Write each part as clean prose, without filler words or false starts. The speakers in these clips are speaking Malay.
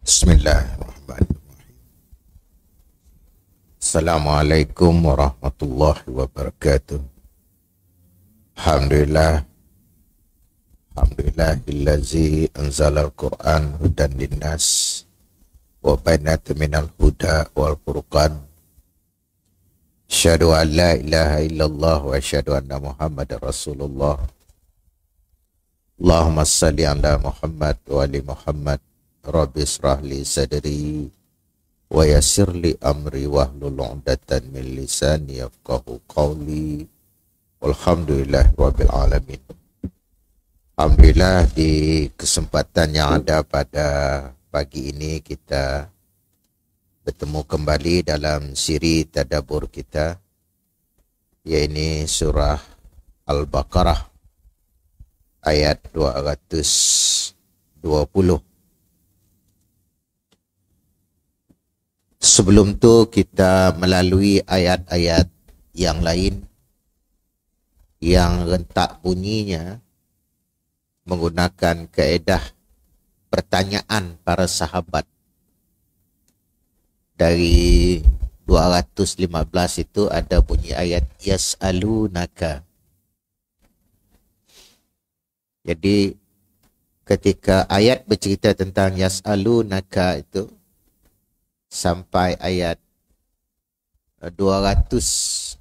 Bismillahirrahmanirrahim. Assalamualaikum warahmatullahi wabarakatuh. Alhamdulillah. Alhamdulillahillazi anzala al-Qur'an hudan linnas wa bainat minal huda wal furqan. Asyhadu an la ilaha illallah wa asyhadu anna Muhammadar Rasulullah. Allahumma salli ala Muhammad wa ali Muhammad. Rabbi israh li sadri wa yassir li amri wahlul 'uqdatam min lisani yafqahu qawli. Walhamdulillah rabbil alamin. Alhamdulillah, di kesempatan yang ada pada pagi ini kita bertemu kembali dalam siri tadabbur kita, yaitu surah Al-Baqarah ayat 220. Sebelum tu kita melalui ayat-ayat yang lain yang rentak bunyinya menggunakan kaedah pertanyaan para sahabat. Dari 215 itu ada bunyi ayat yas'alunaka. Jadi ketika ayat bercerita tentang yas'alunaka itu sampai ayat 221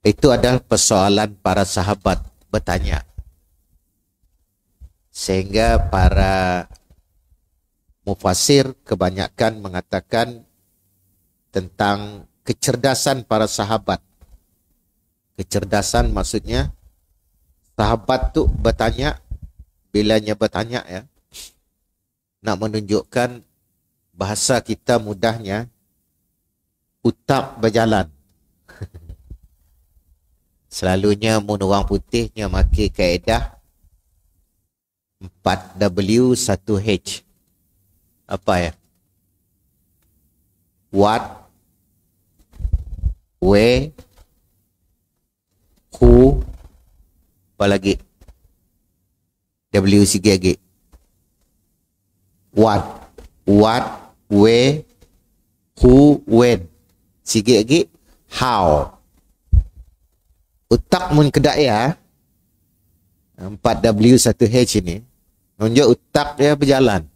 itu adalah persoalan para sahabat bertanya, sehingga para mufassir kebanyakan mengatakan tentang kecerdasan para sahabat. Kecerdasan maksudnya sahabat tu bertanya, bilanya bertanya ya, nak menunjukkan bahasa kita mudahnya, utak berjalan. Selalunya mun orang putihnya makai kaedah 4W 1H. Apa ya? What, where, who, apa lagi? W sikit lagi. What, where, who, when. Sikit lagi. How. Utak mun kedak ya. 4W 1H ini nunjuk utak dia berjalan.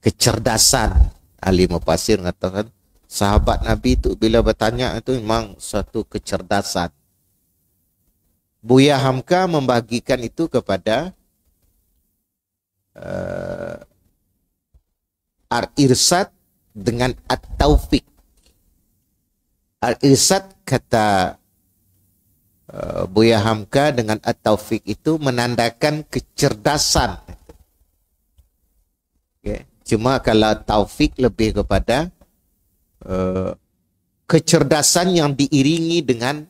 Kecerdasan. Ahli mufassir mengatakan sahabat Nabi itu bila bertanya itu memang satu kecerdasan. Buya Hamka membagikan itu kepada Al-Irsad dengan At-Taufiq. Al-Irsad kata Buya Hamka dengan At-Taufiq itu menandakan kecerdasan. Okay. Cuma kalau Taufik lebih kepada kecerdasan yang diiringi dengan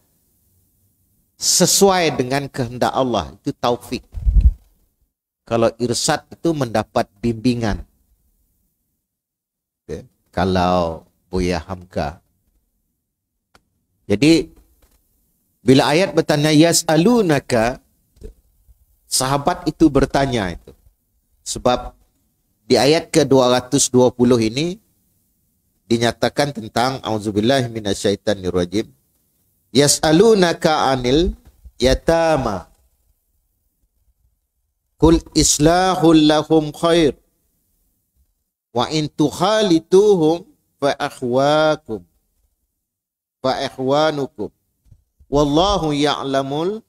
sesuai dengan kehendak Allah, itu taufik. Kalau irsad itu mendapat bimbingan. Okay. Kalau Buya Hamka. Jadi bila ayat bertanya yas'alunaka, sahabat itu bertanya itu. Sebab di ayat ke-220 ini dinyatakan tentang auzubillahi minasyaitanirrajim. Yas'alunaka 'anil yatama. Qul islahul lahum khair. Wa in tukhalituhum fa akhwakum fa ikhwanukum. Wallahu ya'lamul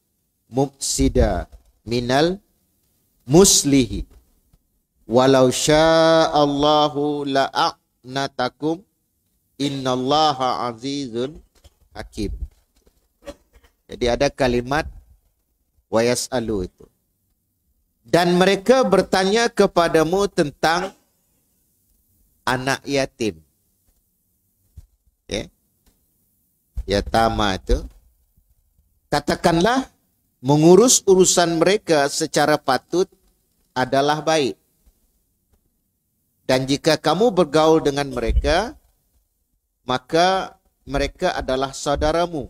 mufsida minal muslihi. Walau sya'allahu la'anatakum innallaha azizun hakim. Jadi ada kalimat wa yas'alu itu. Dan mereka bertanya kepadamu tentang anak yatim. Okay. Yatama itu. Katakanlah mengurus urusan mereka secara patut adalah baik. Dan jika kamu bergaul dengan mereka, maka mereka adalah saudaramu.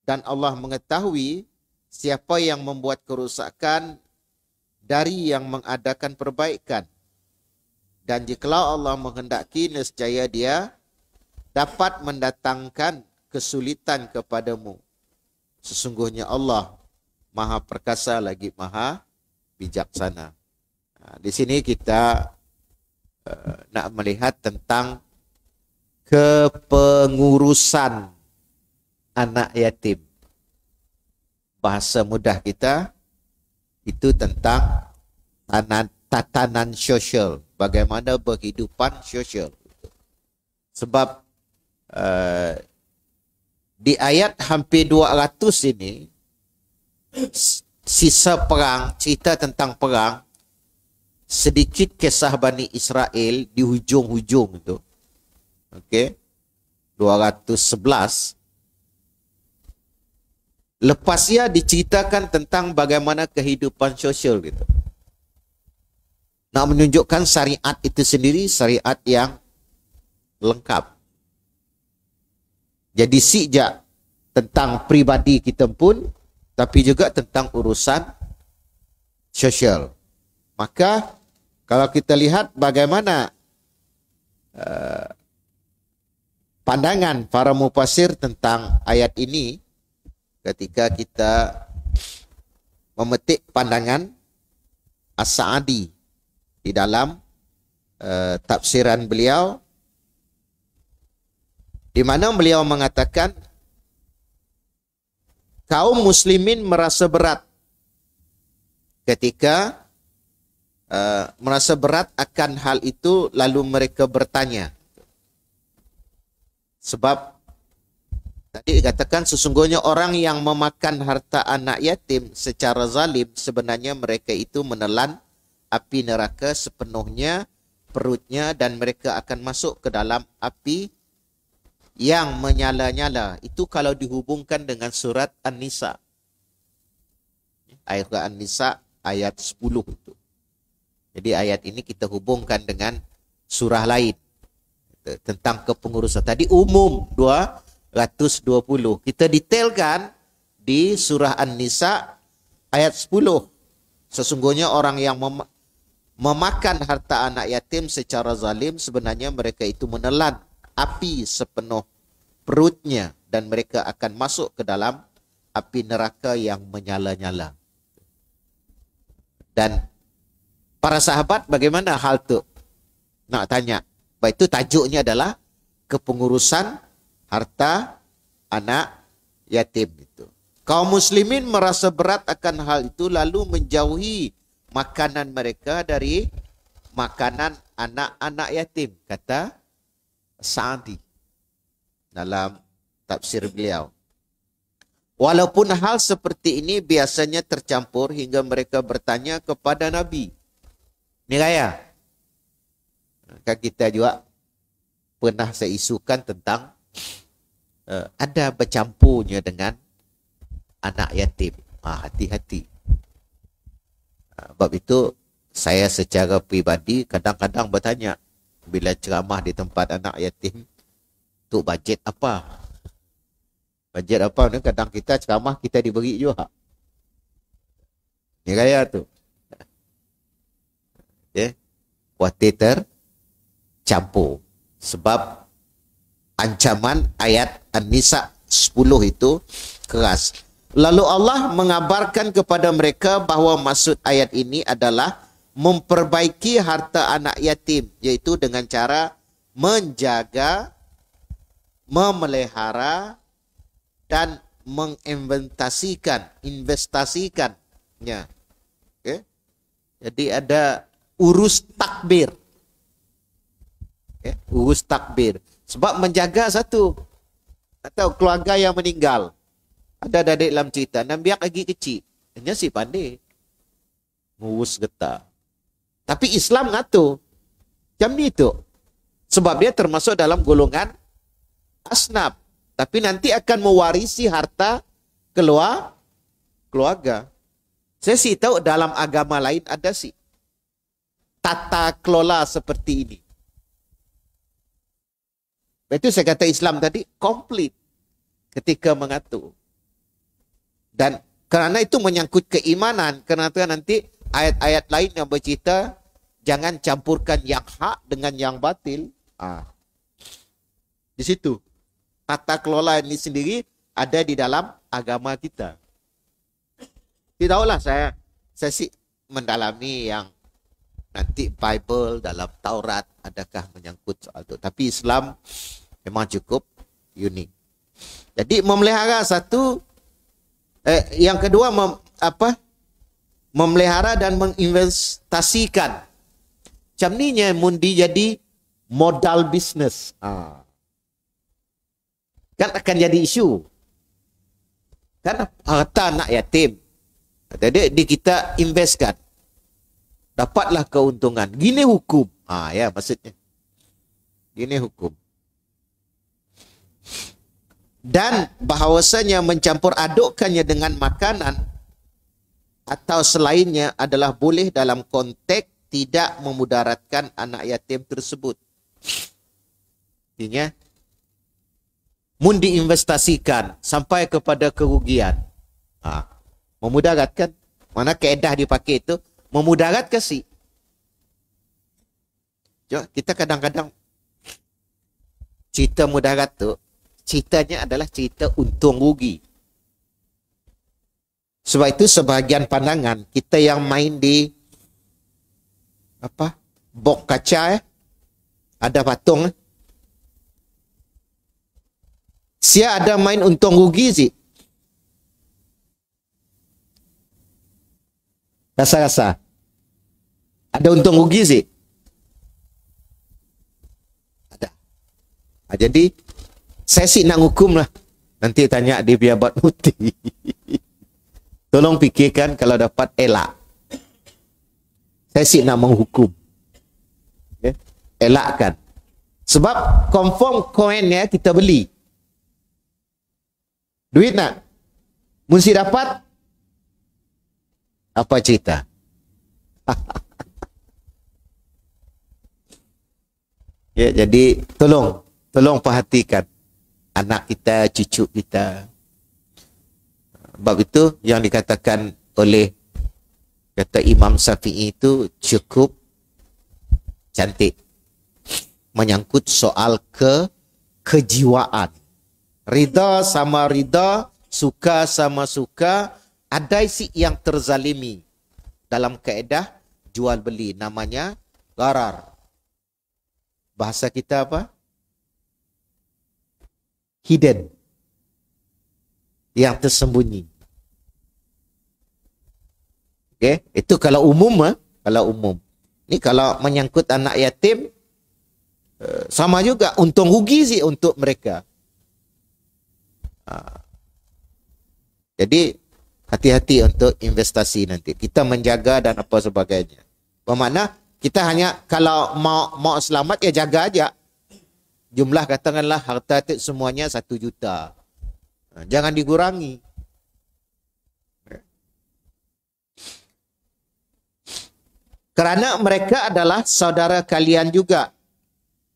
Dan Allah mengetahui siapa yang membuat kerusakan dari yang mengadakan perbaikan. Dan jikalau Allah menghendaki, nescaya Dia dapat mendatangkan kesulitan kepadamu. Sesungguhnya Allah Maha Perkasa lagi Maha Bijaksana. Di sini kita nak melihat tentang kepengurusan anak yatim. Bahasa mudah kita itu tentang tatanan sosial, bagaimana berhidupan sosial. Sebab di ayat hampir 200 ini sisa perang, cerita tentang perang, sedikit kisah Bani Israel di hujung-hujung itu. Okey. 211. Lepasnya diceritakan tentang bagaimana kehidupan sosial gitu. Nak menunjukkan syariat itu sendiri syariat yang lengkap. Jadi sejak tentang pribadi kita pun, tapi juga tentang urusan sosial. Maka kalau kita lihat bagaimana pandangan para mufassir tentang ayat ini, ketika kita memetik pandangan As-Sa'di di dalam tafsiran beliau, di mana beliau mengatakan kaum muslimin merasa berat ketika merasa berat akan hal itu, lalu mereka bertanya. Sebab tadi dikatakan sesungguhnya orang yang memakan harta anak yatim secara zalim, sebenarnya mereka itu menelan api neraka sepenuhnya perutnya, dan mereka akan masuk ke dalam api yang menyala-nyala. Itu kalau dihubungkan dengan surat An-Nisa. Ayat An-Nisa ayat 10 itu. Jadi ayat ini kita hubungkan dengan surah lain tentang kepengurusan. Tadi umum 220. Kita detailkan di surah An-Nisa ayat 10. Sesungguhnya orang yang memakan harta anak yatim secara zalim, sebenarnya mereka itu menelan api sepenuh perutnya, dan mereka akan masuk ke dalam api neraka yang menyala-nyala. Dan para sahabat bagaimana hal tu? Nak tanya. Baik, itu tajuknya adalah kepengurusan harta anak yatim itu. Kaum muslimin merasa berat akan hal itu, lalu menjauhi makanan mereka dari makanan anak-anak yatim, kata Sa'di dalam tafsir beliau. Walaupun hal seperti ini biasanya tercampur hingga mereka bertanya kepada Nabi. Ni raya. Kan kita juga pernah saya isukan tentang ada bercampurnya dengan anak yatim. Hati-hati. Sebab itu saya secara pribadi kadang-kadang bertanya bila ceramah di tempat anak yatim, tu bajet apa? Bajet apa? Kadang kita ceramah kita diberi juga. Ni raya tu. Okay. Kuatir tercampur. Sebab ancaman ayat An-Nisa 10 itu keras. Lalu Allah mengabarkan kepada mereka bahawa maksud ayat ini adalah memperbaiki harta anak yatim, iaitu dengan cara menjaga, memelihara, dan investasikannya. Okay. Jadi ada urus takbir. Okay. Urus takbir. Sebab menjaga satu. Atau keluarga yang meninggal. Ada adik dalam cerita, Nabiak lagi kecil. Hanya si pandai. Ngurus getah. Tapi Islam ngatur. Macam ni tu. Sebab dia termasuk dalam golongan asnaf. Tapi nanti akan mewarisi harta keluarga. Saya sih tahu dalam agama lain ada sih tata kelola seperti ini. Itu saya kata Islam tadi komplit ketika mengatur. Dan kerana itu menyangkut keimanan, kerana itu nanti ayat-ayat lain yang bercerita jangan campurkan yang hak dengan yang batil. Di situ tata kelola ini sendiri ada di dalam agama kita. Tidaklah saya sih mendalami yang nanti Bible dalam Taurat adakah menyangkut soal itu. Tapi Islam memang cukup unik. Jadi memelihara satu, yang kedua memelihara dan menginvestasikan. Macam ni nya mundi jadi modal bisnes. Kan akan jadi isu. Kan harta anak yatim. Jadi kita investkan. Dapatlah keuntungan. Gini hukum. Ya maksudnya. Gini hukum. Dan bahawasanya mencampur adukkannya dengan makanan atau selainnya adalah boleh dalam konteks tidak memudaratkan anak yatim tersebut. Artinya, mun diinvestasikan sampai kepada kerugian. Memudaratkan. Mana kaedah dipakai itu? Memudarat ke si? Kita kadang-kadang cerita mudarat tu, ceritanya adalah cerita untung rugi. Sebab itu sebahagian pandangan kita yang main di bok kaca, ada patung. Sia ada main untung rugi sih. Rasa-rasa ada untung rugi sih. Ada. Jadi saya sih nak hukum lah. Nanti tanya di pejabat muti. Tolong fikirkan kalau dapat elak. Saya sih nak menghukum. Elakkan. Sebab confirm koinnya kita beli. Duit nak? Mesti dapat? Apa cerita? Jadi tolong perhatikan anak kita, cucu kita. Sebab itu yang dikatakan oleh kata Imam Syafi'i itu cukup cantik. Menyangkut soal kejiwaan. Rida sama rida, suka sama suka, ada isi yang terzalimi. Dalam kaedah jual beli namanya gharar. Bahasa kita apa? Hidden. Yang tersembunyi. Okey, itu kalau umum. Kalau umum. Ini kalau menyangkut anak yatim, sama juga untung rugi sih untuk mereka. Jadi hati-hati untuk investasi nanti. Kita menjaga dan apa sebagainya. Bermakna kita hanya kalau mau selamat ya jaga aja. Jumlah katakanlah harta itu semuanya 1 juta. Jangan dikurangi. Kerana mereka adalah saudara kalian juga.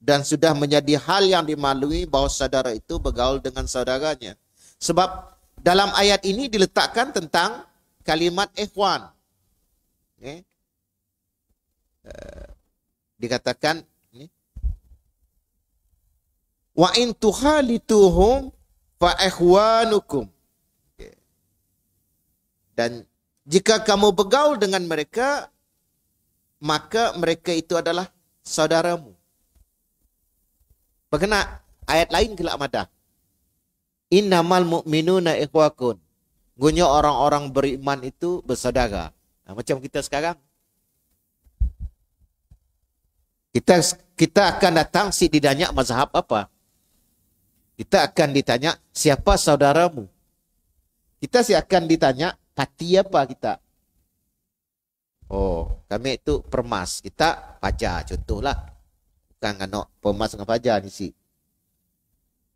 Dan sudah menjadi hal yang dimaklumi bahawa saudara itu bergaul dengan saudaranya. Sebab dalam ayat ini diletakkan tentang kalimat ikhwan. Dikatakan wa in tuhalituhum fa ikhwanukum. Dan jika kamu bergaul dengan mereka, maka mereka itu adalah saudaramu. Bagaimana ayat lain kelak madah. Innamal mu'minuna ikhwakun. Gunya orang-orang beriman itu bersaudara. Macam kita sekarang. Kita akan datang si ditanya mazhab apa. Kita akan ditanya siapa saudaramu. Kita akan ditanya parti apa kita. Oh, kami itu Permas. Kita Fajar contohlah. Bukan anak Permas dengan Fajar ni si.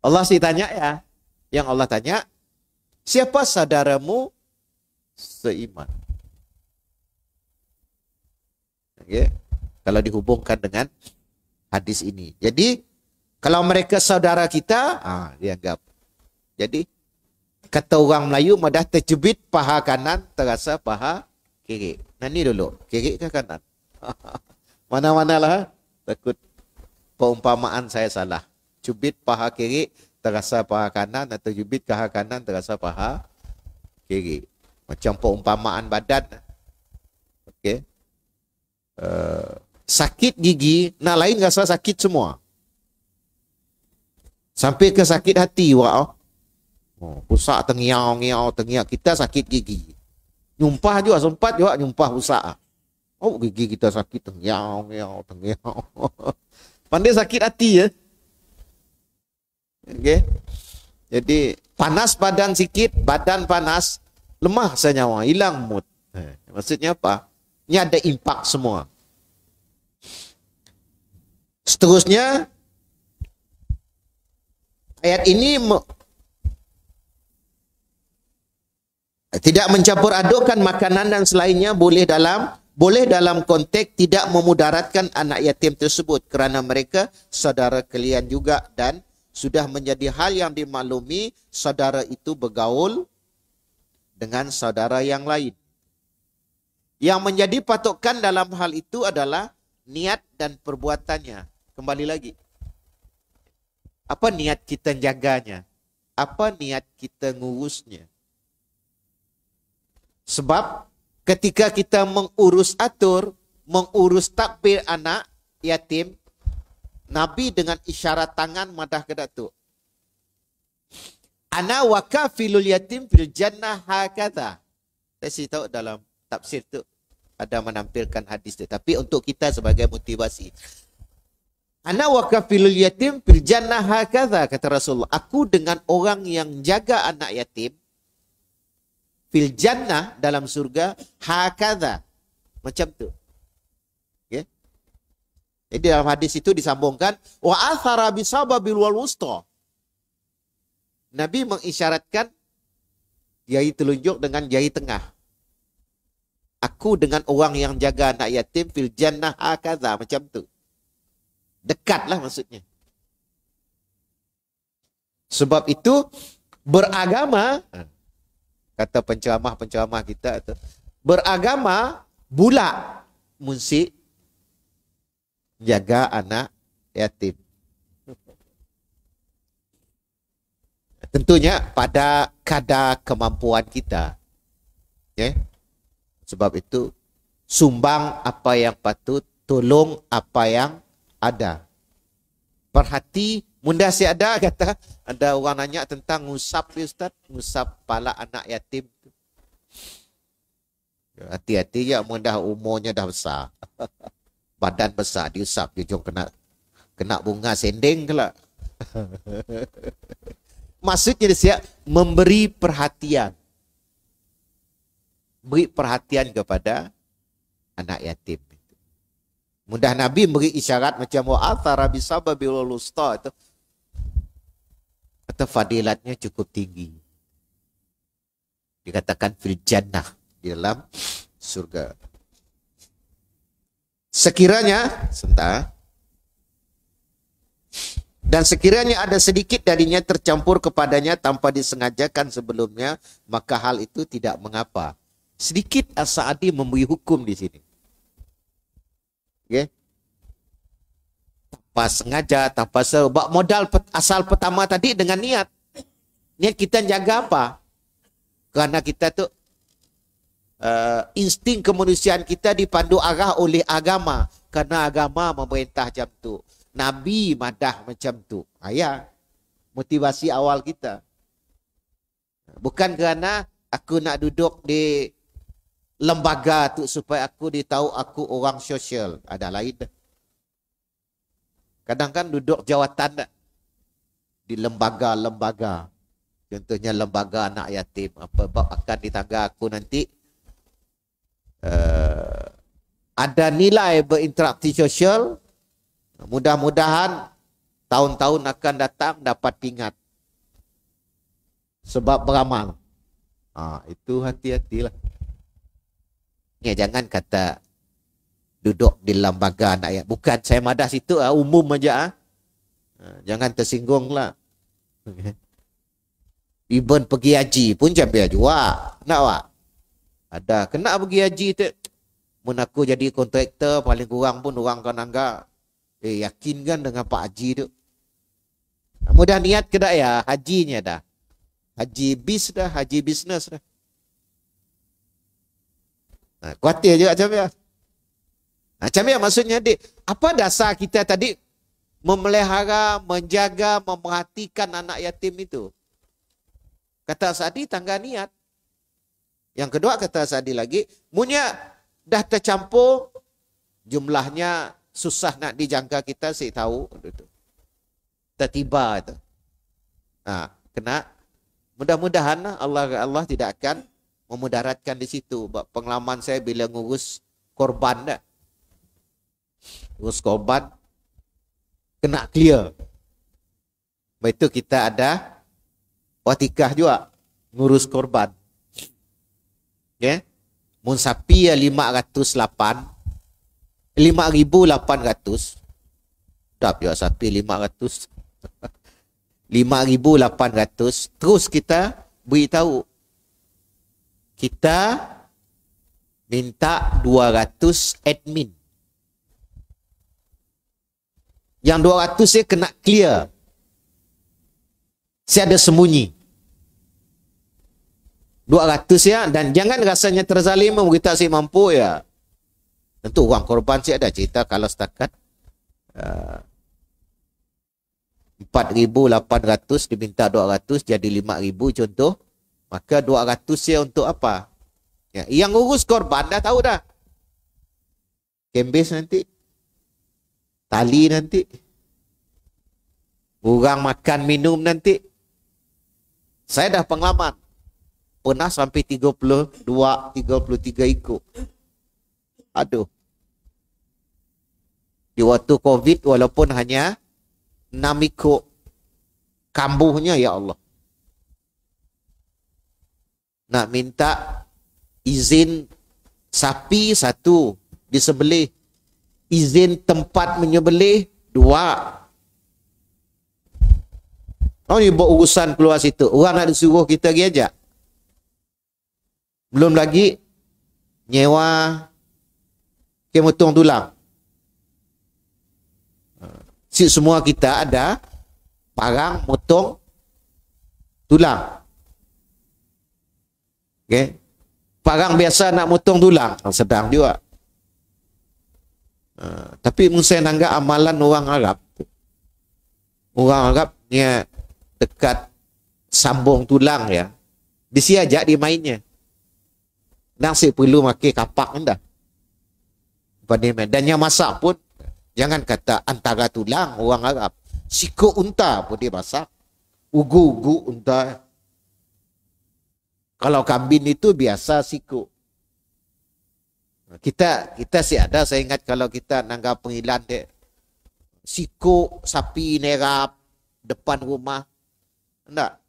Allah sih tanya ya. Yang Allah tanya, siapa saudaramu seiman? Okay. Kalau dihubungkan dengan hadis ini. Jadi, kalau mereka saudara kita, dianggap. Jadi, kata orang Melayu, madah tercubit paha kanan, terasa paha kiri. Nah ni dulu, kiri ke kanan? Mana-manalah, takut perumpamaan saya salah. Cubit paha kiri, terasa paha kanan, atau cubit paha kanan, terasa paha kiri. Macam perumpamaan badan. Okey. Sakit gigi, nak lain rasa sakit semua. Sampai ke sakit hati, wah. Pusat tengiau, kita sakit gigi. Nyumpah juga, sempat juga nyumpah pusat. Oh, gigi kita sakit tengiau. Pandai sakit hati ya. Okey. Jadi panas badan sikit, badan panas, lemah senyawa, hilang mood. Maksudnya apa? Ini ada impak semua. Seterusnya, ayat ini tidak mencampur adukkan makanan dan selainnya, boleh dalam konteks tidak memudaratkan anak yatim tersebut kerana mereka saudara kalian juga dan sudah menjadi hal yang dimaklumi saudara itu bergaul dengan saudara yang lain. Yang menjadi patokan dalam hal itu adalah niat dan perbuatannya. Kembali lagi. Apa niat kita jaganya? Apa niat kita ngurusnya? Sebab ketika kita mengurus takbir anak yatim, Nabi dengan isyarat tangan madah ke datuk. Ana wakafilul yatim fil jannah hakadha. Saya tahu dalam tafsir tu ada menampilkan hadis tu. Tapi untuk kita sebagai motivasi. Ana wakafilul yatim fil jannah hakadha, kata Rasulullah. Aku dengan orang yang jaga anak yatim fil jannah, dalam surga, hakadha, macam tu. Okay? Jadi dalam hadis itu disambungkan wa athara bisababil wal wusta. Nabi mengisyaratkan jari telunjuk dengan jari tengah. Aku dengan orang yang jaga anak yatim fil jannah hakadha, macam tu. Dekatlah maksudnya. Sebab itu beragama, kata penceramah-penceramah kita itu, beragama pula mesti jaga anak yatim. Tentunya pada kadar kemampuan kita. Okay? Sebab itu sumbang apa yang patut, tolong apa yang ada. Perhati, mudah si ada kata, ada orang nanya tentang ngusap ni Ustaz, ngusap kepala anak yatim. Hati-hati ya, mudah umurnya dah besar. Badan besar diusap, jujur kena bunga sending kelak. Maksudnya dia memberi perhatian. Beri perhatian kepada anak yatim. Mudah Nabi beri isyarat macam wa'athara bisababil wusta itu. Atau fadilatnya cukup tinggi. Dikatakan fil jannah, di dalam surga. Sekiranya sebentar. Dan sekiranya ada sedikit darinya tercampur kepadanya tanpa disengajakan sebelumnya, maka hal itu tidak mengapa. Sedikit As-Sa'di memberi hukum di sini. Okay. Tanpa sengaja, tanpa sebab modal asal pertama tadi dengan niat. Niat kita jaga apa? Kerana kita tu insting kemanusiaan kita dipandu arah oleh agama. Kerana agama memerintah macam tu. Nabi madah macam tu. Ya, motivasi awal kita. Bukan kerana aku nak duduk di lembaga tu supaya aku ditahu aku orang sosial. Ada lain dah. Kadang kan duduk jawatan dah. Di lembaga-lembaga. Contohnya lembaga anak yatim. Apa akan di tangga aku nanti ada nilai berinteraksi sosial. Mudah-mudahan tahun-tahun akan datang dapat pingat. Sebab beramal. Itu hati-hatilah. Ya, jangan kata duduk di lembaga anak yatim. Bukan saya madah situ umum aja. Jangan tersinggung lah. Even pergi haji pun champion juga. Nak wak? Ada. Kena pergi haji tu. Mun aku jadi kontraktor, paling kurang pun orang kan anggap. Yakin kan dengan Pak Haji tu. Mudah niat ke tak ya? Hajinya dah. Haji bis dah. Haji bisnes dah. Khawatir juga champion. Champion maksudnya, apa dasar kita tadi memelihara, menjaga, memerhatikan anak yatim itu? Kata Sa'di, tangga niat. Yang kedua kata Sa'di lagi, punya dah tercampur, jumlahnya susah nak dijangka kita, saya tahu. Tertiba itu. Kena, mudah-mudahan Allah tidak akan memudaratkan di situ. Pengalaman saya bila ngurus korban dah. Ngurus korban, kena clear. Lepas itu kita ada watikah juga, ngurus korban. Okay? Mun sapi 508, 5,800. Dap ya sapi 500. 5,800. Terus kita beritahu. Kita minta 200 admin. Yang 200 saya kena clear. Saya ada sembunyi. 200 ya, dan jangan rasanya terzalim, kita si mampu ya. Tentu orang korban saya ada cerita kalau setakat 4,800 diminta 200 jadi 5,000 contoh, maka 200 ya untuk apa? Ya, yang urus korban dah tahu dah. Kembes nanti, tali nanti, orang makan minum nanti. Saya dah pengalaman. Pernah sampai 32, 33 ikut. Aduh. Di waktu COVID walaupun hanya 6 ikut. Kambuhnya ya Allah. Nak minta izin sapi 1 disembelih. Izin tempat menyembelih 2. Oh ni buat urusan keluar situ. Orang nak disuruh kita pergi ajak. Belum lagi nyewa kemotong tulang. Semua kita ada parang motong tulang. Okay. Parang biasa nak motong tulang. Sedang juga. Tapi saya nanggap amalan orang Arab. Orang Arab ni dekat sambung tulang ya. Disiajak dia mainnya. Dan saya perlu pakai kapak anda. Dan yang masak pun, jangan kata antara tulang orang Arab. Sikut unta pun dia masak. Ugu-ugu unta. Kalau kambing itu biasa sikut. Kita sih ada, saya ingat kalau kita nanggap pengilan dia. Sikut sapi nerap depan rumah. Enggak.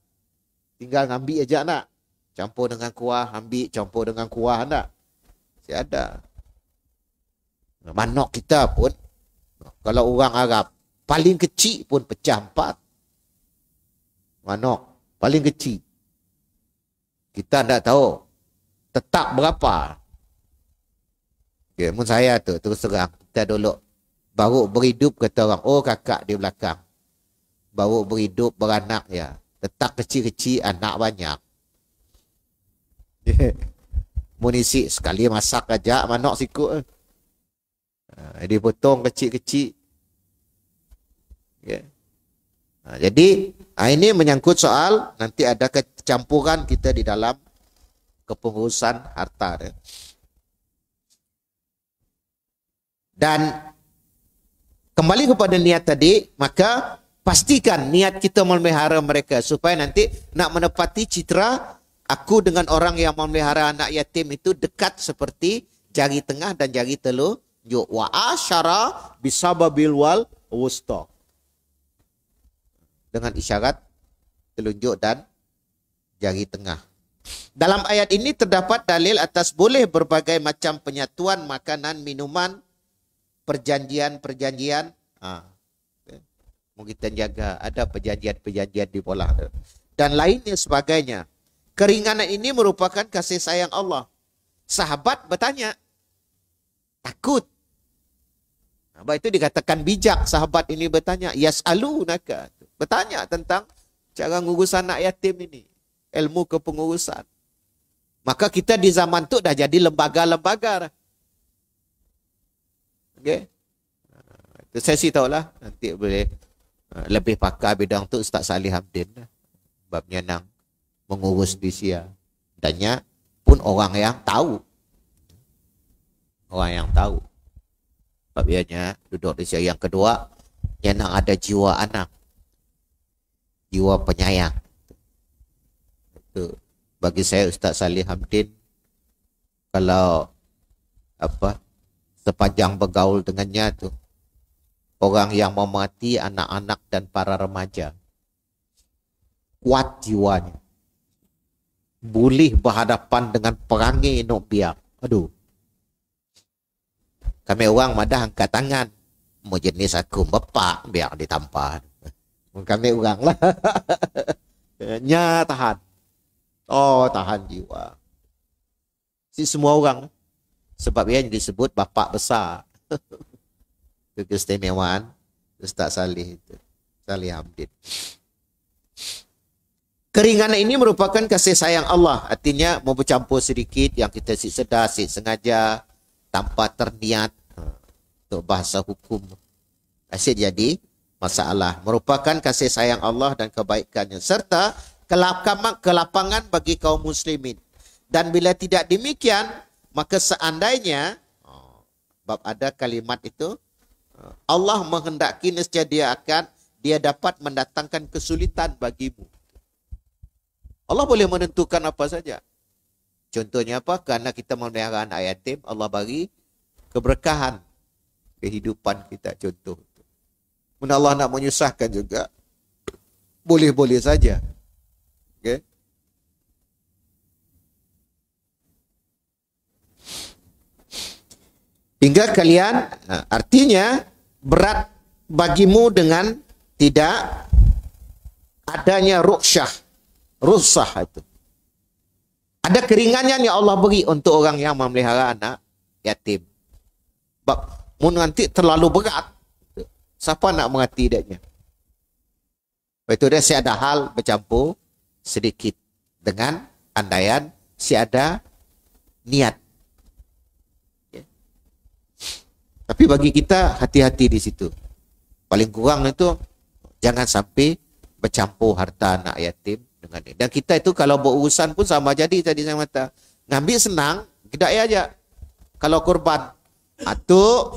Tinggal ngambil aja nak. Campur dengan kuah, ambil campur dengan kuah tak? Saya ada. Manok kita pun, kalau orang Arab, paling kecil pun pecah 4. Manok, paling kecil. Kita tak tahu, tetap berapa. Okay, mun saya tu, terus terang, kita dulu, baru berhidup kata orang, oh kakak di belakang. Baru berhidup, beranak ya. Tetap kecil-kecil, anak banyak. Munisi sekali masak aja manok sikut. Dia potong kecil-kecil. Okay. Jadi ini menyangkut soal nanti ada kecampuran kita di dalam kepengurusan harta. Dan kembali kepada niat tadi, maka pastikan niat kita memelihara mereka supaya nanti nak menepati citra aku dengan orang yang memelihara anak yatim itu dekat seperti jari tengah dan jari telunjuk. Wa asyara bisababil wal wusta. Dengan isyarat telunjuk dan jari tengah. Dalam ayat ini terdapat dalil atas boleh berbagai macam penyatuan makanan, minuman, perjanjian-perjanjian. Mungkin kita jaga ada perjanjian-perjanjian di pola. dan lainnya sebagainya. Keringanan ini merupakan kasih sayang Allah. Sahabat bertanya, takut. Sebab itu dikatakan bijak. Sahabat ini bertanya, yas'alunaka. Bertanya tentang cara ngurus anak yatim ini. Ilmu kepengurusan. Maka kita di zaman tu dah jadi lembaga-lembaga. Okey. Itu saya sih tahulah. Nanti boleh lebih pakar bidang tu Ustaz Salih Hamdin. Sebab nyenang mengurus di sia. Dannya pun orang yang tahu. Orang yang tahu. Sebab ianya duduk di sia. Yang kedua, nyenang ada jiwa anak. Jiwa penyayang. Itu bagi saya Ustaz Salih Hamdin, kalau sepanjang bergaul dengannya tu, orang yang memati anak-anak dan para remaja, kuat jiwanya, boleh berhadapan dengan perangai nak biar. Aduh, kami orang madah angkat tangan, mau jenis aku bapak biar ditampar. Kami orang lah. Nya tahan. Oh, tahan jiwa. Si semua orang. Sebab yang disebut bapak besar. Itu keistimewaan Ustaz Salih itu. Salih Hamdin. Keringanan ini merupakan kasih sayang Allah. Artinya mau bercampur sedikit yang kita sedar, sengaja, tanpa terniat. Untuk bahasa hukum. Asyik jadi masalah. Merupakan kasih sayang Allah dan kebaikannya. Serta kelapangan bagi kaum muslimin. Dan bila tidak demikian, maka seandainya, bab ada kalimat itu, Allah menghendaki nescaya dia dapat mendatangkan kesulitan bagimu. Allah boleh menentukan apa saja. Contohnya apa? Karena kita memelihara anak yatim, Allah bagi keberkahan kehidupan kita. Contoh. Mungkin Allah nak menyusahkan juga, boleh-boleh saja. Okay? Hingga kalian, artinya berat bagimu dengan tidak adanya ruksah itu. Ada keringanan yang Allah beri untuk orang yang memelihara anak yatim. Sebab nanti terlalu berat, siapa nak mengerti dadnya? Itu dia si ada hal bercampur sedikit dengan andaian si ada niat. Ya. Tapi bagi kita hati-hati di situ. Paling kurang itu jangan sampai bercampur harta anak yatim dengan ini. Dan kita itu kalau berurusan pun sama jadi tadi saya kata. Ngambil senang, tidak ya aja. Kalau korban, atau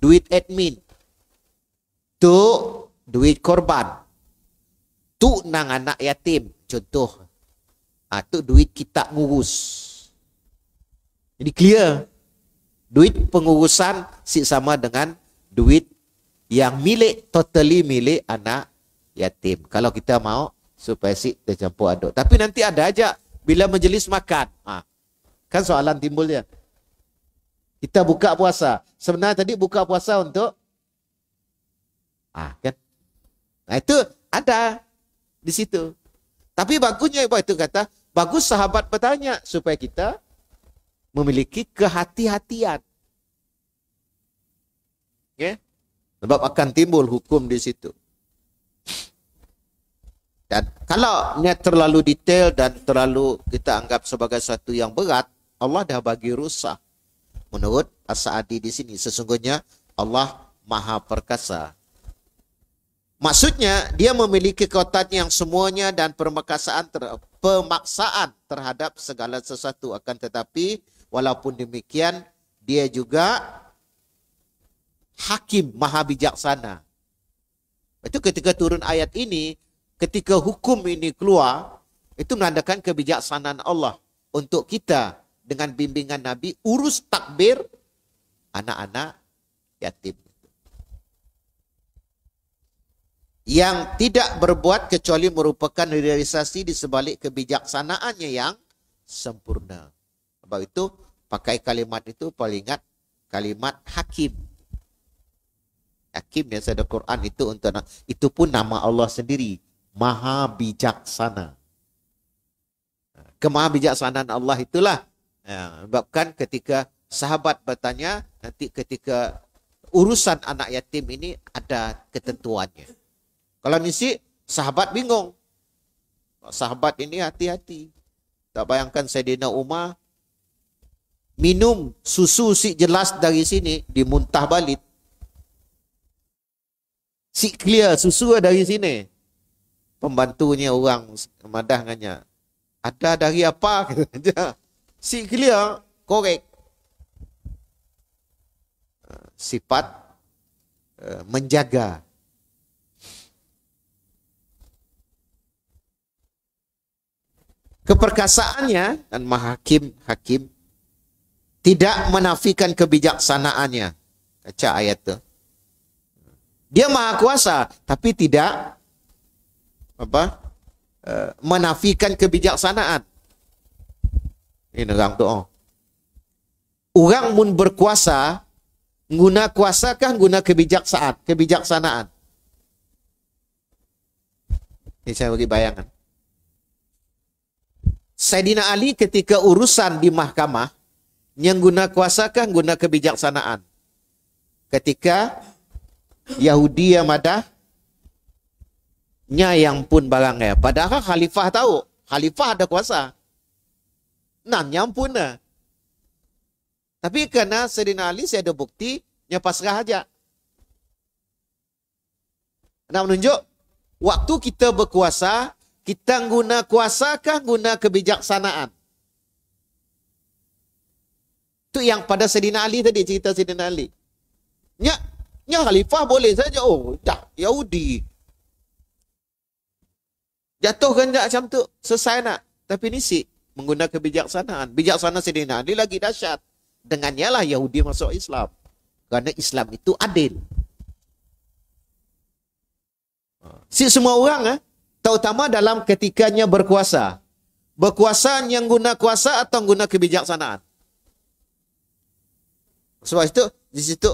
duit admin, tu duit korban, tu nang anak yatim, contoh, tu duit kita ngurus. Jadi clear, duit pengurusan si sama dengan duit yang milik, totally milik anak yatim. Kalau kita mau supaya si tercampur aduk. Tapi nanti ada aja bila majlis makan, kan soalan timbulnya. Kita buka puasa. Sebenarnya tadi buka puasa untuk kan. Nah itu ada di situ. Tapi bagusnya Ibu itu kata, bagus sahabat bertanya supaya kita memiliki kehati-hatian. Ya. Sebab akan timbul hukum di situ. Dan kalau niat terlalu detail dan terlalu kita anggap sebagai sesuatu yang berat, Allah dah bagi rusak. Menurut As-Sa'di di sini, sesungguhnya Allah Maha Perkasa. Maksudnya, dia memiliki kekuatan yang semuanya dan pemaksaan terhadap segala sesuatu. Akan tetapi, walaupun demikian, dia juga hakim, maha bijaksana. Itu ketika turun ayat ini, ketika hukum ini keluar, itu menandakan kebijaksanaan Allah untuk kita dengan bimbingan Nabi urus takbir anak-anak yatim. Yang tidak berbuat kecuali merupakan realisasi di sebalik kebijaksanaannya yang sempurna. Sebab itu pakai kalimat itu paling ingat kalimat hakim. Hakim yang ada Quran itu untuk itu pun nama Allah sendiri, Maha Bijaksana. Kemahabijaksanaan Allah itulah. Sebabkan ketika sahabat bertanya, nanti ketika urusan anak yatim ini ada ketentuannya. Kalau misi, sahabat bingung. Sahabat ini hati-hati. Tak bayangkan Sayyidina Umar minum susu si jelas dari sini, dimuntah balik. Si clear susu dari sini. Pembantunya orang madah dengannya. Ada dari apa? Si clear, korek. Sifat menjaga. Keperkasaannya dan hakim tidak menafikan kebijaksanaannya. Baca ayat itu. Dia maha kuasa, tapi tidak menafikan kebijaksanaan. Ini orang doa. Orang mun berkuasa, guna kuasa kah guna kebijaksanaan. Ini saya bagi bayangan. Sayyidina Ali ketika urusan di mahkamah, yang guna kuasa kah guna kebijaksanaan. Ketika Yahudi yang madah, yang pun barangnya. Padahal khalifah tahu, khalifah ada kuasa. Yang pun lah. Tapi kerana Sayyidina Ali saya ada bukti, yang pasrah aja. Nak menunjuk, waktu kita berkuasa, kita guna kuasa kah guna kebijaksanaan? Itu yang pada Sayyidina Ali tadi, cerita Sayyidina Ali. Nya khalifah boleh saja. Oh, dah Yahudi. Jatuhkan tak macam tu. Selesai nak. Tapi ni si menggunakan kebijaksanaan. Bijaksana Sayyidina Ali lagi dahsyat. Dengannya lah Yahudi masuk Islam. Kerana Islam itu adil. Si semua orang, terutama dalam ketikanya berkuasa. Berkuasa yang guna kuasa atau guna kebijaksanaan. Sebab itu, di situ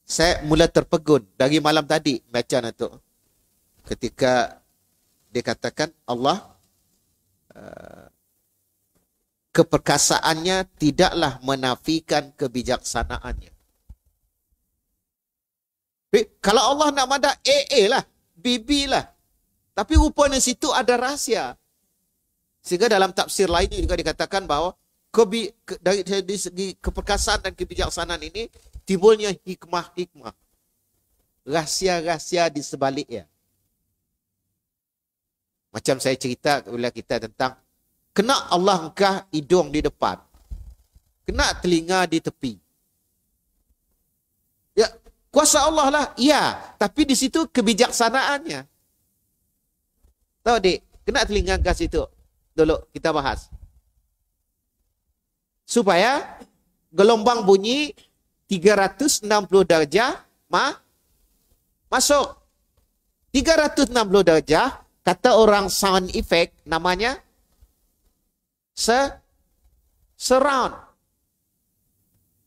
saya mula terpegun dari malam tadi baca itu. Ketika dikatakan Allah keperkasaannya tidaklah menafikan kebijaksanaannya. Kalau Allah nak madah AA lah, BB lah. Tapi rupanya situ ada rahsia. Sehingga dalam tafsir lain juga dikatakan bahawa dari segi keperkasaan dan kebijaksanaan ini timbulnya hikmah-hikmah. Rahsia-rahsia di sebaliknya. Macam saya cerita kepada kita tentang kena Allah engkah hidung di depan. Kena telinga di tepi. Ya, kuasa Allah lah. Ya, tapi di situ kebijaksanaannya. Tahu dik, kena telinga ke situ. Dulu kita bahas. Supaya gelombang bunyi 360 darjah masuk. 360 darjah, kata orang sound effect, namanya surround.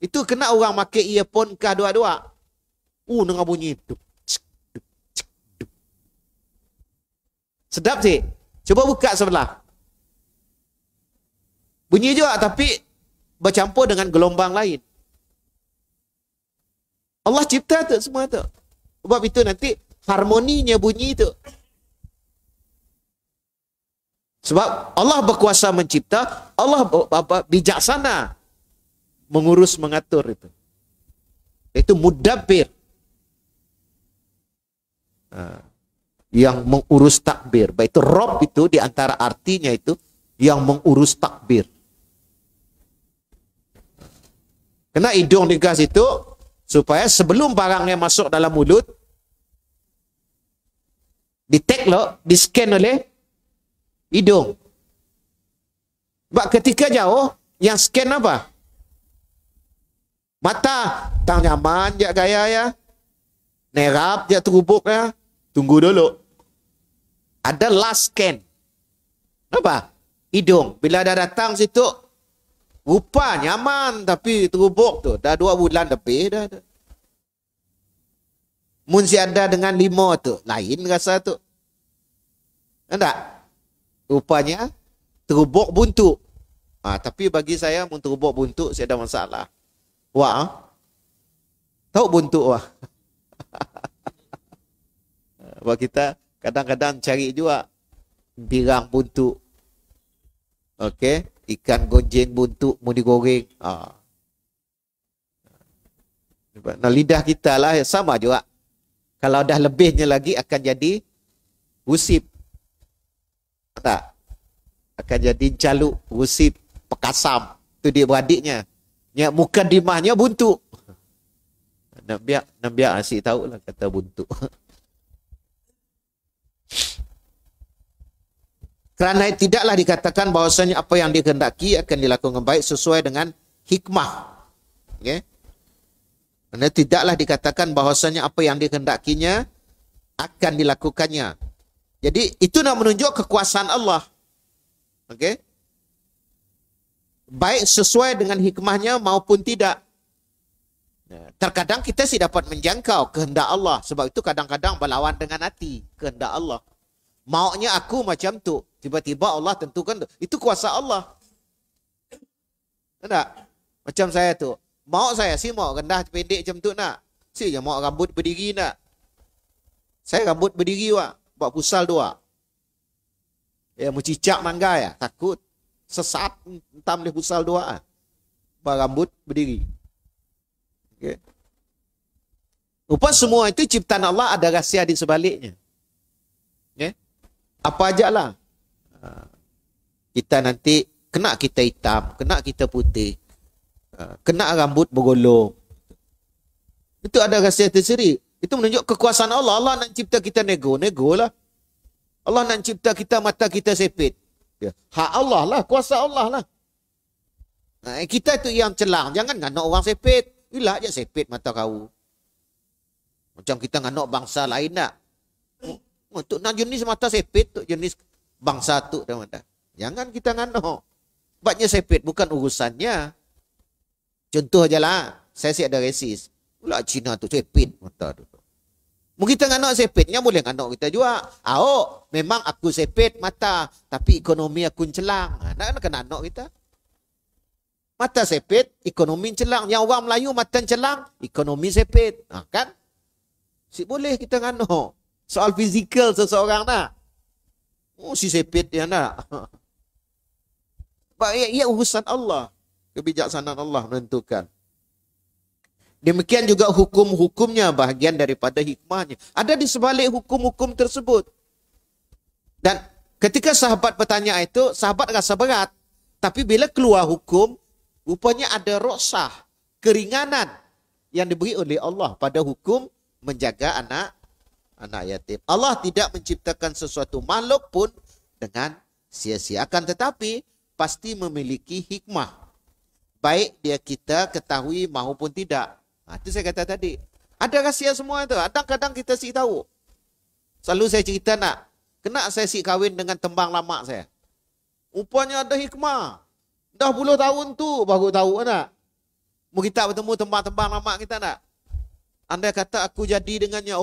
Itu kena orang pakai earphone kah dua-dua. Dengar bunyi. Sedap sih. Cuba buka sebelah. Bunyi juga tapi bercampur dengan gelombang lain. Allah cipta tu semua tu. Sebab itu nanti harmoninya bunyi itu. Sebab Allah berkuasa mencipta, Allah bijaksana mengurus, mengatur itu. Itu mudabbir. Yang mengurus takbir. Baik itu Rob itu di antara artinya itu yang mengurus takbir. Kena hidung dikasih itu supaya sebelum barangnya masuk dalam mulut di-scan oleh hidung. Sebab ketika jauh yang scan apa? Mata. Tak nyaman je gaya ya. Nerap je terubuk ya. Tunggu dulu. Ada last scan. Apa? Hidung. Bila dah datang situ, rupa nyaman tapi terubuk tu. Dah 2 bulan lebih dah. Mun si ada dengan 5 tu. Lain rasa tu. Tak? Rupanya terubuk buntu. Tapi bagi saya mun terubuk buntu saya ada masalah. Wah. Tahu buntu wah. Buat kita kadang-kadang cari juga birang buntu. Okey, ikan gonjeng buntu mau digoreng. Nah, lidah kita lah sama juga. Kalau dah lebihnya lagi akan jadi usip. Tak? Akan jadi jaluk, usip, pekasam. Itu dia beradiknya. Muka dimahnya buntu. Nak biar asyik tahu lah kata buntu. Kerana tidaklah dikatakan bahawasanya apa yang dikehendaki akan dilakukan baik sesuai dengan hikmah. Okay? Kerana tidaklah dikatakan bahawasanya apa yang dikehendakinya akan dilakukannya. Jadi itu nak menunjuk kekuasaan Allah. Okay? Baik sesuai dengan hikmahnya maupun tidak. Terkadang kita sih dapat menjangkau kehendak Allah. Sebab itu kadang-kadang berlawan dengan hati kehendak Allah. Maunya aku macam tu. Tiba-tiba Allah tentukan tu. Itu kuasa Allah. Tak? Macam saya tu. Mau saya sih mau rendah pendek macam tu nak. Si je mau rambut berdiri nak. Saya rambut berdiri wak. Buat pusal dua. Ya mau cicak mangga ya. Takut. Sesat. Entam boleh pusal dua. Buat rambut berdiri. Okay. Rupa semua itu ciptaan Allah ada rahsia di sebaliknya. Okay. Apa aja lah. Kita nanti kena kita hitam, kena kita putih, kena rambut bergolong. Itu ada rahsia tersendiri. Itu menunjuk kekuasaan Allah. Allah nak cipta kita nego lah. Allah nak cipta kita mata kita sepit. Hak Allah lah, kuasa Allah lah. Kita tu yang celang. Jangan nganak orang sepit. Ilah je sepit mata kau. Macam kita nganak bangsa lain tak. Untuk nak jenis mata sepit, tu jenis bangsa tu. Jangan kita nganak. Sebabnya sepit bukan urusannya. Contoh je lah. Saya si ada resis. Pula Cina tu sepit mata tu. Mungkin kita nganak sepitnya boleh nganak kita juga. Memang aku sepit mata. Tapi ekonomi aku celang. Nak kena anak kita. Mata sepit, ekonomi celang. Yang orang Melayu mata celang, ekonomi sepit. Kan? Si boleh kita nganak. Soal fizikal seseorang nak. Si sepit dia nak. Ia urusan Allah. Kebijaksanaan Allah menentukan. Demikian juga hukum-hukumnya bahagian daripada hikmahnya. Ada di sebalik hukum-hukum tersebut. Dan ketika sahabat bertanya itu, sahabat rasa berat. Tapi bila keluar hukum, rupanya ada rukhsah, keringanan yang diberi oleh Allah pada hukum menjaga anak yatim. Allah tidak menciptakan sesuatu makhluk pun dengan sia-sia. Akan tetapi pasti memiliki hikmah. Baik dia kita ketahui maupun tidak. Itu saya kata tadi. Ada rahsia semua itu. Kadang-kadang kita sih tahu. Selalu saya cerita nak. Kena saya sih kahwin dengan tembang lama saya. Rupanya ada hikmah. Dah puluh tahun tu baru tahu nak. Mau kita bertemu tembang-tembang lama kita nak. Anda kata aku jadi dengannya.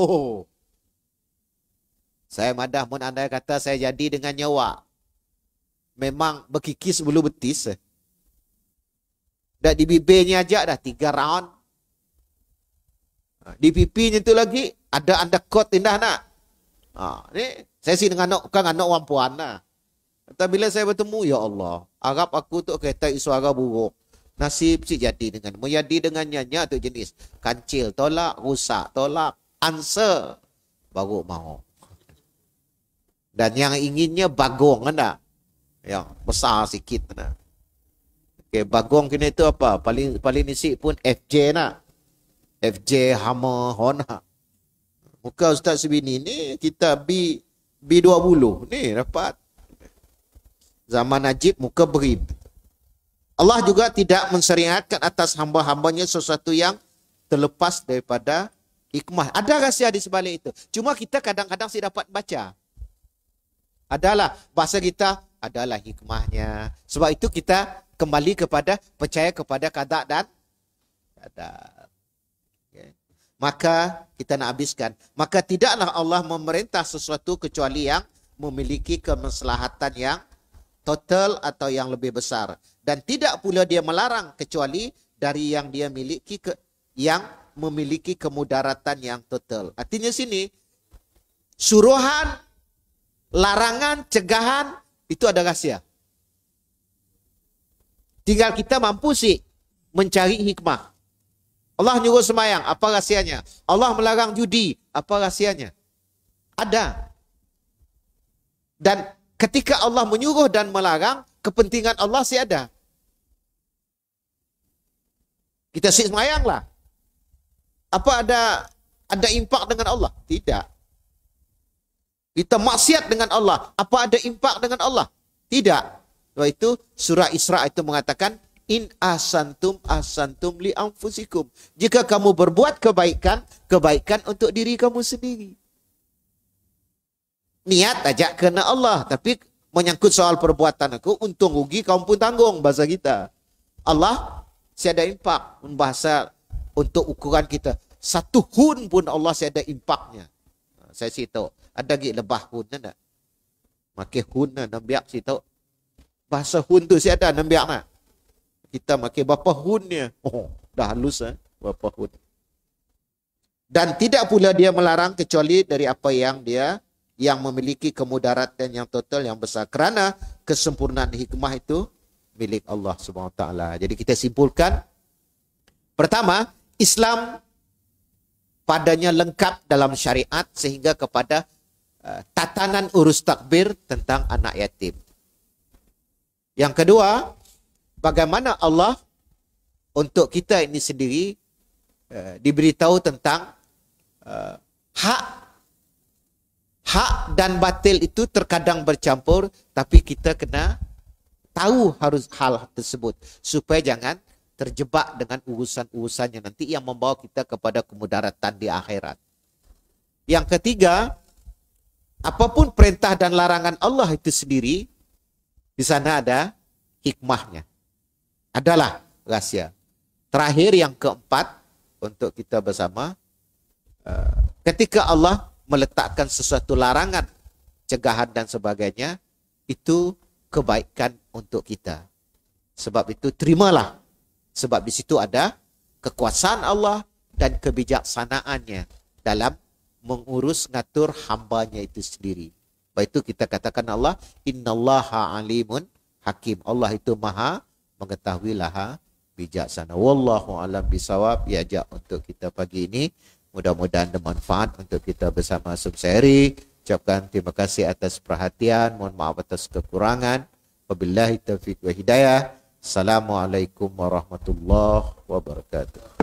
Saya madah mun anda kata saya jadi dengan nyawa. Memang berkikis bulu betis. Dah di bibirnya aja dah 3 round. Di pipinya tu lagi ada undercoat indah nak. Ni saya sih dengan anak orang puan lah. Kata bila saya bertemu, ya Allah, harap aku tu kereta suara buruk. Nasib si jadi dengan, menjadi dengan nyanyi tu jenis. Kancil tolak, rusak tolak, answer, baru mau. Dan yang inginnya bagong kan. Yang besar sikit kan. Okay, bagong kini tu apa? Paling nisik pun FJ nak. FJ, Hammer, Honda. Muka Ustaz Sebini ni kita B20. Ni dapat. Zaman Najib muka berib. Allah juga tidak mensyariatkan atas hamba-hambanya sesuatu yang terlepas daripada hikmah. Ada rahsia di sebalik itu. Cuma kita kadang-kadang sih dapat baca. Adalah bahasa kita adalah hikmahnya. Sebab itu kita kembali kepada percaya kepada qada dan qadar. Maka kita nak habiskan. Maka tidaklah Allah memerintah sesuatu kecuali yang memiliki kemaslahatan yang total atau yang lebih besar. Dan tidak pula dia melarang kecuali dari yang dia miliki yang memiliki kemudaratan yang total. Artinya sini suruhan, larangan, cegahan itu ada rahsia. Tinggal kita mampu sih mencari hikmah. Allah nyuruh semayang, apa rahsianya? Allah melarang judi, apa rahsianya? Ada. Dan ketika Allah menyuruh dan melarang, kepentingan Allah sih ada. Kita sih semayanglah. Apa ada impak dengan Allah? Tidak. Kita maksiat dengan Allah. Apa ada impak dengan Allah? Tidak. Sebab itu surah Isra itu mengatakan, in asantum li anfusikum. Jika kamu berbuat kebaikan, kebaikan untuk diri kamu sendiri. Niat ajak kena Allah, tapi menyangkut soal perbuatan aku, untung rugi kamu pun tanggung, bahasa kita. Allah siada impak, bahasa untuk ukuran kita. 1 hun pun Allah siada impaknya. Saya cerita, ada lagi lebah hun tak? Makai hun nambiak cerita. Bahasa hun tu siada nambiak nak. Kita makai berapa hunnya. Oh, dah halus berapa hun. Dan tidak pula dia melarang kecuali dari apa yang dia yang memiliki kemudaratan yang total yang besar. Kerana kesempurnaan hikmah itu milik Allah SWT. Jadi kita simpulkan. Pertama, Islam padanya lengkap dalam syariat sehingga kepada tatanan urus takbir tentang anak yatim. Yang kedua, bagaimana Allah untuk kita ini sendiri diberitahu tentang hak dan batil itu terkadang bercampur, tapi kita kena tahu harus hal tersebut supaya jangan terjebak dengan urusan-urusannya nanti yang membawa kita kepada kemudaratan di akhirat. Yang ketiga, apapun perintah dan larangan Allah itu sendiri, di sana ada hikmahnya. Adalah rahsia. Terakhir yang keempat untuk kita bersama, ketika Allah meletakkan sesuatu larangan, cegahan dan sebagainya, itu kebaikan untuk kita. Sebab itu terimalah. Sebab di situ ada kekuasaan Allah dan kebijaksanaannya dalam mengurus ngatur hambanya itu sendiri. Sebab itu kita katakan Allah, innallaha alimun hakim. Allah itu maha mengetahui laha bijaksana. Wallahu alam bisawab. Diajak untuk kita pagi ini. Mudah-mudahan bermanfaat untuk kita bersama Sumseri. Ucapkan terima kasih atas perhatian. Mohon maaf atas kekurangan. Wabillahi taufiq wa hidayah. Assalamualaikum warahmatullahi wabarakatuh.